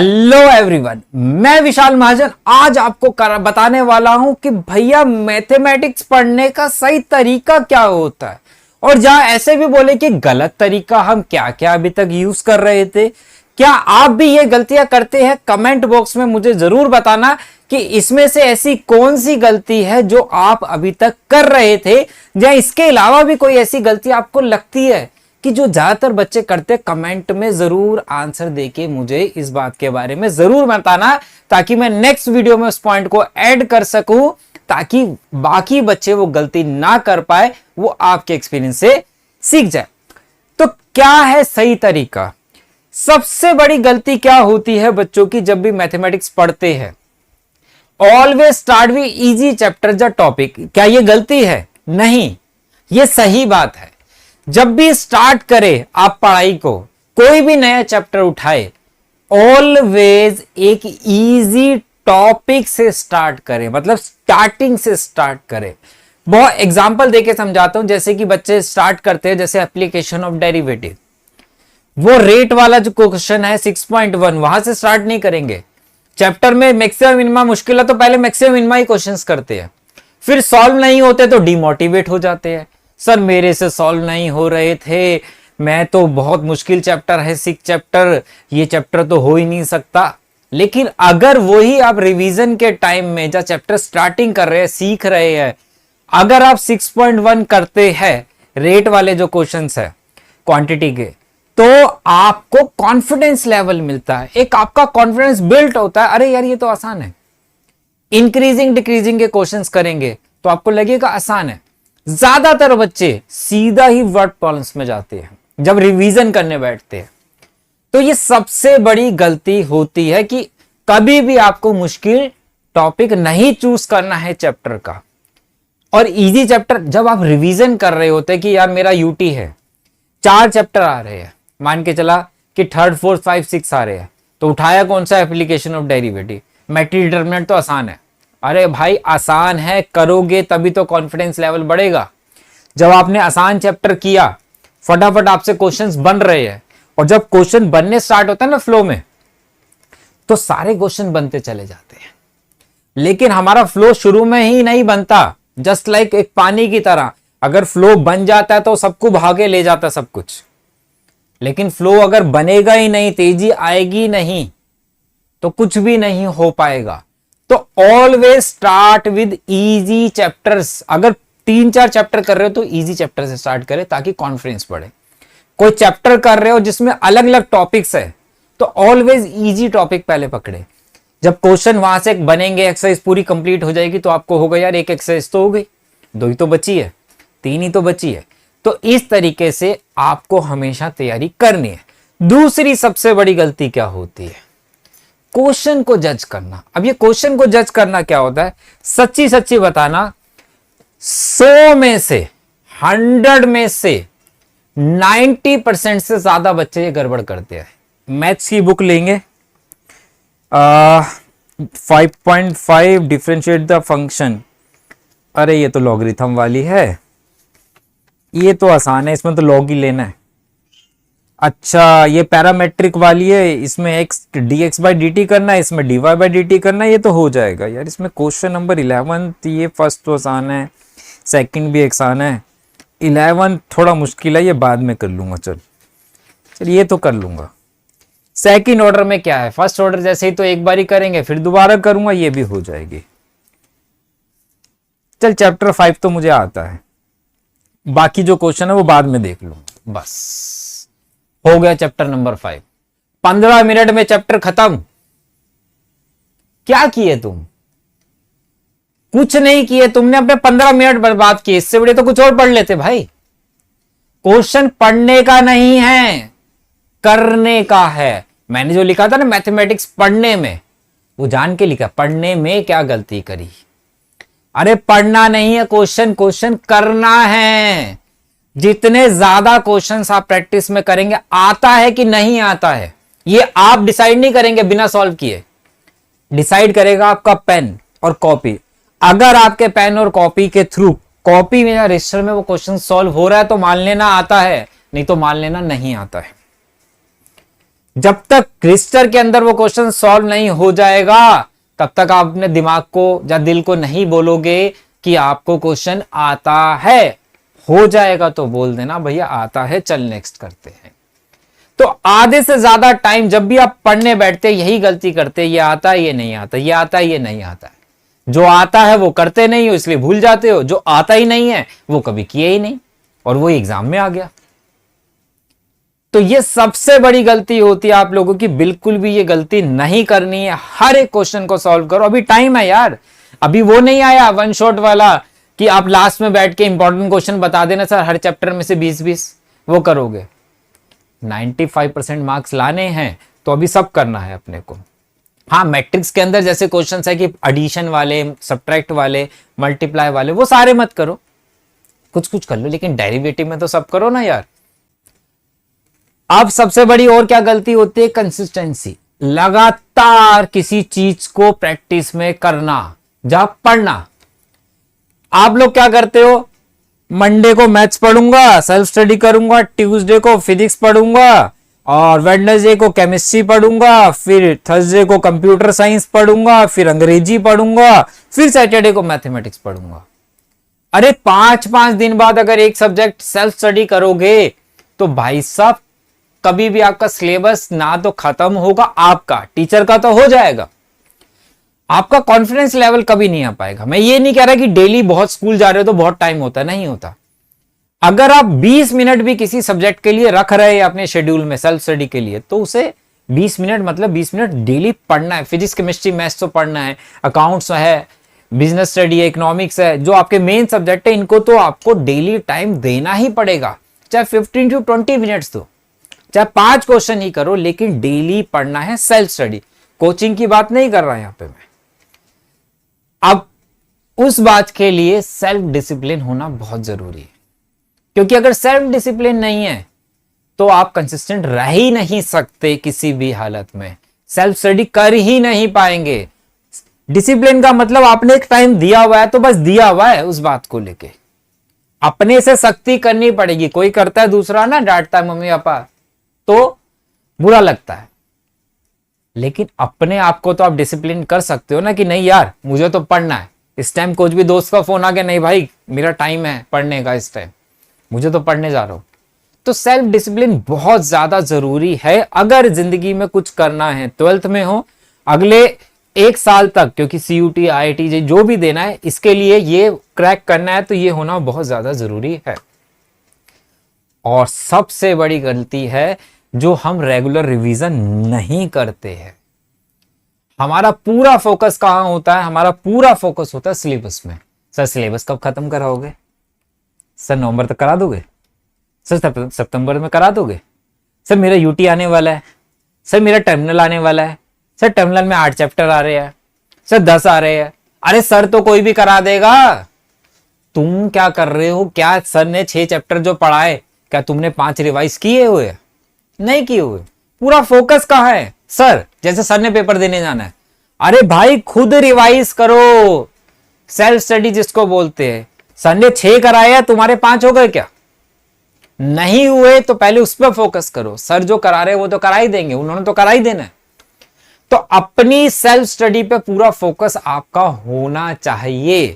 Hello everyone, मैं विशाल महाजन आज आपको बताने वाला हूं कि भैया मैथमेटिक्स पढ़ने का सही तरीका क्या होता है। और जहां ऐसे भी बोले कि गलत तरीका हम क्या क्या अभी तक यूज कर रहे थे, क्या आप भी ये गलतियां करते हैं? कमेंट बॉक्स में मुझे जरूर बताना कि इसमें से ऐसी कौन सी गलती है जो आप अभी तक कर रहे थे, या इसके अलावा भी कोई ऐसी गलती आपको लगती है कि जो ज्यादातर बच्चे करते। कमेंट में जरूर आंसर देके मुझे इस बात के बारे में जरूर बताना, ताकि मैं नेक्स्ट वीडियो में उस पॉइंट को ऐड कर सकूं, ताकि बाकी बच्चे वो गलती ना कर पाए, वो आपके एक्सपीरियंस से सीख जाए। तो क्या है सही तरीका? सबसे बड़ी गलती क्या होती है बच्चों की जब भी मैथमेटिक्स पढ़ते हैं? Always start with easy chapter या टॉपिक। क्या ये गलती है? नहीं, ये सही बात है। जब भी स्टार्ट करें आप पढ़ाई को, कोई भी नया चैप्टर उठाए, ऑलवेज एक इजी टॉपिक से स्टार्ट करें, मतलब स्टार्टिंग से स्टार्ट करें। बहुत एग्जांपल देके समझाता हूं। जैसे कि बच्चे स्टार्ट करते हैं, जैसे एप्लीकेशन ऑफ डेरिवेटिव, वो रेट वाला जो क्वेश्चन है 6.1, वहां से स्टार्ट नहीं करेंगे। चैप्टर में मैक्सिमम मिनिमम मुश्किल है तो पहले मैक्सिमम मिनिमम ही क्वेश्चंस करते हैं, फिर सॉल्व नहीं होते तो डिमोटिवेट हो जाते हैं। सर मेरे से सॉल्व नहीं हो रहे थे, मैं तो बहुत मुश्किल चैप्टर है 6 चैप्टर, ये चैप्टर तो हो ही नहीं सकता। लेकिन अगर वही आप रिवीजन के टाइम में जब चैप्टर स्टार्टिंग कर रहे हैं, सीख रहे हैं, अगर आप 6.1 करते हैं रेट वाले जो क्वेश्चंस है क्वांटिटी के, तो आपको कॉन्फिडेंस लेवल मिलता है, एक आपका कॉन्फिडेंस बिल्ट होता है। अरे यार ये तो आसान है। इंक्रीजिंग डिक्रीजिंग के क्वेश्चंस करेंगे तो आपको लगेगा आसान है। ज्यादातर बच्चे सीधा ही वर्ड प्रॉब्लम्स में जाते हैं जब रिवीजन करने बैठते हैं। तो ये सबसे बड़ी गलती होती है कि कभी भी आपको मुश्किल टॉपिक नहीं चूज करना है चैप्टर का। और इजी चैप्टर जब आप रिवीजन कर रहे होते हैं कि यार मेरा यूटी है, 4 चैप्टर आ रहे हैं, मान के चला कि 3rd 4th 5 6 आ रहे हैं, तो उठाया कौन सा? Application of derivative. Matrix determinant तो आसान है। अरे भाई आसान है, करोगे तभी तो कॉन्फिडेंस लेवल बढ़ेगा। जब आपने आसान चैप्टर किया, फटाफट आपसे क्वेश्चंस बन रहे हैं, और जब क्वेश्चन बनने स्टार्ट होता है ना फ्लो में, तो सारे क्वेश्चन बनते चले जाते हैं। लेकिन हमारा फ्लो शुरू में ही नहीं बनता। जस्ट लाइक एक पानी की तरह, अगर फ्लो बन जाता है तो सबको भागे ले जाता सब कुछ। लेकिन फ्लो अगर बनेगा ही नहीं, तेजी आएगी नहीं, तो कुछ भी नहीं हो पाएगा। तो always start with easy chapters. अगर 3-4 चैप्टर कर रहे हो तो इजी चैप्टर से स्टार्ट करें ताकि कॉन्फिडेंस बढ़े। कोई चैप्टर कर रहे हो जिसमें अलग अलग टॉपिक्स है, तो ऑलवेज इजी टॉपिक पहले पकड़े। जब क्वेश्चन वहां से बनेंगे, एक्सरसाइज पूरी कंप्लीट हो जाएगी, तो आपको होगा यार एक एक्सरसाइज तो हो गई, 2 ही तो बची है, 3 ही तो बची है। तो इस तरीके से आपको हमेशा तैयारी करनी है। दूसरी सबसे बड़ी गलती क्या होती है? क्वेश्चन को जज करना। अब ये क्वेश्चन को जज करना क्या होता है? सच्ची सच्ची बताना, 100 में से 100 में से 90% से ज्यादा बच्चे ये गड़बड़ करते हैं। मैथ्स की बुक लेंगे, 5.5 डिफरेंशिएट द फंक्शन। अरे ये तो लॉगरिथम वाली है, ये तो आसान है, इसमें तो लॉग ही लेना है। अच्छा ये पैरामेट्रिक वाली है, इसमें x dx बाई dt करना है, इसमें dy बाई dt करना है, ये तो हो जाएगा यार। इसमें क्वेश्चन नंबर 11, ये फर्स्ट तो आसान है, सेकंड भी आसान है, 11 थोड़ा मुश्किल है, ये बाद में कर लूंगा। चल ये तो कर लूंगा। सेकंड ऑर्डर में क्या है? फर्स्ट ऑर्डर जैसे ही तो एक बार ही करेंगे, फिर दोबारा करूंगा, ये भी हो जाएगी। चल चैप्टर 5 तो मुझे आता है, बाकी जो क्वेश्चन है वो बाद में देख लूंगा। बस हो गया चैप्टर नंबर 5। 15 मिनट में चैप्टर खत्म। क्या किए तुम? कुछ नहीं किए, तुमने अपने 15 मिनट बर्बाद किए। इससे बड़े तो कुछ और पढ़ लेते भाई। क्वेश्चन पढ़ने का नहीं है, करने का है। मैंने जो लिखा था ना मैथमेटिक्स पढ़ने में, वो जान के लिखा। पढ़ने में क्या गलती करी? अरे पढ़ना नहीं है क्वेश्चन करना है। जितने ज्यादा क्वेश्चंस आप प्रैक्टिस में करेंगे, आता है कि नहीं आता है ये आप डिसाइड नहीं करेंगे बिना सॉल्व किए। डिसाइड करेगा आपका पेन और कॉपी। अगर आपके पेन और कॉपी के थ्रू, कॉपी में या रजिस्टर में वो क्वेश्चन सॉल्व हो रहा है तो मान लेना आता है, नहीं तो मान लेना नहीं आता है। जब तक रजिस्टर के अंदर वो क्वेश्चन सॉल्व नहीं हो जाएगा तब तक आप अपने दिमाग को या दिल को नहीं बोलोगे कि आपको क्वेश्चन आता है। हो जाएगा तो बोल देना भैया आता है, चल नेक्स्ट करते हैं। तो आधे से ज्यादा टाइम जब भी आप पढ़ने बैठते यही गलती करते, ये आता है ये नहीं आता, ये आता है ये नहीं आता है। जो आता है वो करते नहीं हो इसलिए भूल जाते हो, जो आता ही नहीं है वो कभी किए ही नहीं और वो एग्जाम में आ गया। तो ये सबसे बड़ी गलती होती है आप लोगों की, बिल्कुल भी ये गलती नहीं करनी है। हर एक क्वेश्चन को सॉल्व करो, अभी टाइम है यार। अभी वो नहीं आया वन शॉट वाला कि आप लास्ट में बैठ के इंपॉर्टेंट क्वेश्चन बता देना सर हर चैप्टर में से 20-20, वो करोगे। 95% मार्क्स लाने हैं तो अभी सब करना है अपने को। हाँ, मैट्रिक्स के अंदर जैसे क्वेश्चंस है कि एडिशन वाले, सब्ट्रैक्ट वाले, मल्टीप्लाई वाले, वो सारे मत करो, कुछ कुछ कर लो, लेकिन डेरिवेटिव में तो सब करो ना यार। अब सबसे बड़ी और क्या गलती होती है, कंसिस्टेंसी। लगातार किसी चीज को प्रैक्टिस में करना, जहां पढ़ना। आप लोग क्या करते हो, मंडे को मैथ्स पढ़ूंगा, सेल्फ स्टडी करूंगा, ट्यूसडे को फिजिक्स पढ़ूंगा और वेडनेसडे को केमिस्ट्री पढ़ूंगा, फिर थर्सडे को कंप्यूटर साइंस पढ़ूंगा, फिर अंग्रेजी पढ़ूंगा, फिर सैटरडे को मैथमेटिक्स पढ़ूंगा। अरे 5-5 दिन बाद अगर एक सब्जेक्ट सेल्फ स्टडी करोगे तो भाई साहब कभी भी आपका सिलेबस ना तो खत्म होगा, आपका टीचर का तो हो जाएगा, आपका कॉन्फिडेंस लेवल कभी नहीं आ पाएगा। मैं ये नहीं कह रहा कि डेली बहुत स्कूल जा रहे हो तो बहुत टाइम होता, नहीं होता। अगर आप 20 मिनट भी किसी सब्जेक्ट के लिए रख रहे हैं अपने शेड्यूल में सेल्फ स्टडी के लिए, तो उसे 20 मिनट मतलब 20 मिनट डेली पढ़ना है। फिजिक्स, केमिस्ट्री, मैथ्स तो पढ़ना है, अकाउंट्स है, बिजनेस स्टडी है, इकोनॉमिक्स है, जो आपके मेन सब्जेक्ट है, इनको तो आपको डेली टाइम देना ही पड़ेगा। चाहे 15 to 20 मिनट्स दो, चाहे 5 क्वेश्चन ही करो, लेकिन डेली पढ़ना है सेल्फ स्टडी। कोचिंग की बात नहीं कर रहा यहां पे मैं। अब उस बात के लिए सेल्फ डिसिप्लिन होना बहुत जरूरी है, क्योंकि अगर सेल्फ डिसिप्लिन नहीं है तो आप कंसिस्टेंट रह ही नहीं सकते किसी भी हालत में, सेल्फ स्टडी कर ही नहीं पाएंगे। डिसिप्लिन का मतलब आपने एक टाइम दिया हुआ है तो बस दिया हुआ है, उस बात को लेके अपने से सख्ती करनी पड़ेगी। कोई करता है दूसरा ना डांटता है मम्मी पापा तो बुरा लगता है, लेकिन अपने आप को तो आप डिसिप्लिन कर सकते हो ना कि नहीं यार मुझे तो पढ़ना है। इस टाइम कुछ भी दोस्त का फोन आ गया, नहीं भाई मेरा टाइम है पढ़ने का, इस टाइम मुझे तो पढ़ने जा रहा हूं। तो सेल्फ डिसिप्लिन बहुत ज्यादा जरूरी है अगर जिंदगी में कुछ करना है। 12th में हो, अगले 1 साल तक, क्योंकि CUT IIT जो भी देना है इसके लिए ये क्रैक करना है, तो ये होना बहुत ज्यादा जरूरी है। और सबसे बड़ी गलती है जो हम रेगुलर रिवीजन नहीं करते हैं। हमारा पूरा फोकस कहां होता है, हमारा पूरा फोकस होता है सिलेबस में। सर सिलेबस कब खत्म कराओगे, सर नवंबर तक करा दोगे, सर सितंबर में करा दोगे, सर मेरा UT आने वाला है, सर मेरा टर्मिनल आने वाला है, सर टर्मिनल में 8 चैप्टर आ रहे हैं, सर 10 आ रहे हैं। अरे सर तो कोई भी करा देगा, तुम क्या कर रहे हो? क्या सर ने 6 चैप्टर जो पढ़ाए क्या तुमने 5 रिवाइज किए हुए? नहीं किए हुए। पूरा फोकस कहां है? सर जैसे सर ने पेपर देने जाना है, अरे भाई खुद रिवाइज करो, सेल्फ स्टडी जिसको बोलते हैं। सर ने 6 कराया है, तुम्हारे 5 हो गए क्या? नहीं हुए तो पहले उस पर फोकस करो। सर जो करा रहे हैं वो तो करा ही देंगे, उन्होंने तो करा ही देना है। तो अपनी सेल्फ स्टडी पे पूरा फोकस आपका होना चाहिए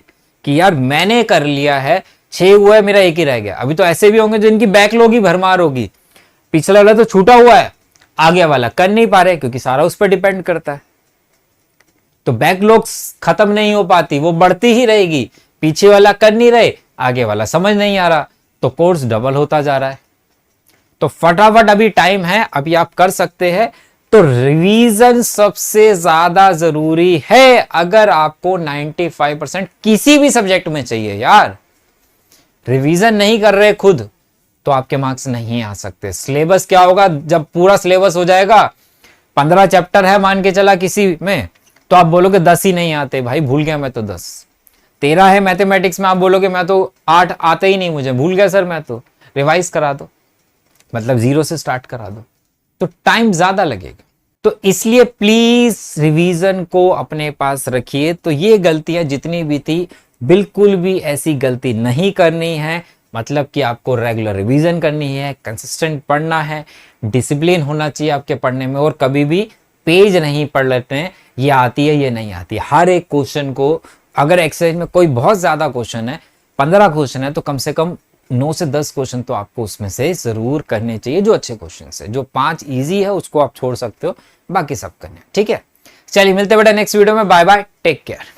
कि यार मैंने कर लिया है, 6 हुआ है, मेरा 1 ही रह गया। अभी तो ऐसे भी होंगे जिनकी बैकलॉग ही भरमार होगी, पिछला वाला तो छूटा हुआ है, आगे वाला कर नहीं पा रहे, क्योंकि सारा उस पर डिपेंड करता है। तो बैकलॉग खत्म नहीं हो पाती, वो बढ़ती ही रहेगी। पीछे वाला कर नहीं रहे, आगे वाला समझ नहीं आ रहा, तो कोर्स डबल होता जा रहा है। तो फटाफट अभी टाइम है, अभी आप कर सकते हैं। तो रिवीजन सबसे ज्यादा जरूरी है अगर आपको 95% किसी भी सब्जेक्ट में चाहिए। यार रिवीजन नहीं कर रहे खुद तो आपके मार्क्स नहीं आ सकते। सिलेबस क्या होगा, जब पूरा सिलेबस हो जाएगा, 15 चैप्टर है मान के चला किसी में, तो आप बोलोगे 10 ही नहीं आते, भाई भूल गया मैं तो 10। 13 है मैथमेटिक्स में, आप बोलोगे मैं तो 8 आते ही नहीं, मुझे भूल गया सर मैं तो। रिवाइज करा दो, मतलब 0 से स्टार्ट करा दो, तो टाइम ज्यादा लगेगा। तो इसलिए प्लीज रिवीजन को अपने पास रखिए। तो ये गलतियां जितनी भी थी, बिल्कुल भी ऐसी गलती नहीं करनी है। मतलब कि आपको रेगुलर रिवीजन करनी है, कंसिस्टेंट पढ़ना है, डिसिप्लिन होना चाहिए आपके पढ़ने में, और कभी भी पेज नहीं पढ़ लेते हैं ये आती है ये नहीं आती है। हर एक क्वेश्चन को, अगर एक्सरसाइज में कोई बहुत ज्यादा क्वेश्चन है, 15 क्वेश्चन है, तो कम से कम 9 से 10 क्वेश्चन तो आपको उसमें से जरूर करने चाहिए जो अच्छे क्वेश्चन है। जो 5 इजी है उसको आप छोड़ सकते हो, बाकी सब करने। ठीक है, चलिए मिलते हैं बेटा नेक्स्ट वीडियो में। Bye bye, take care.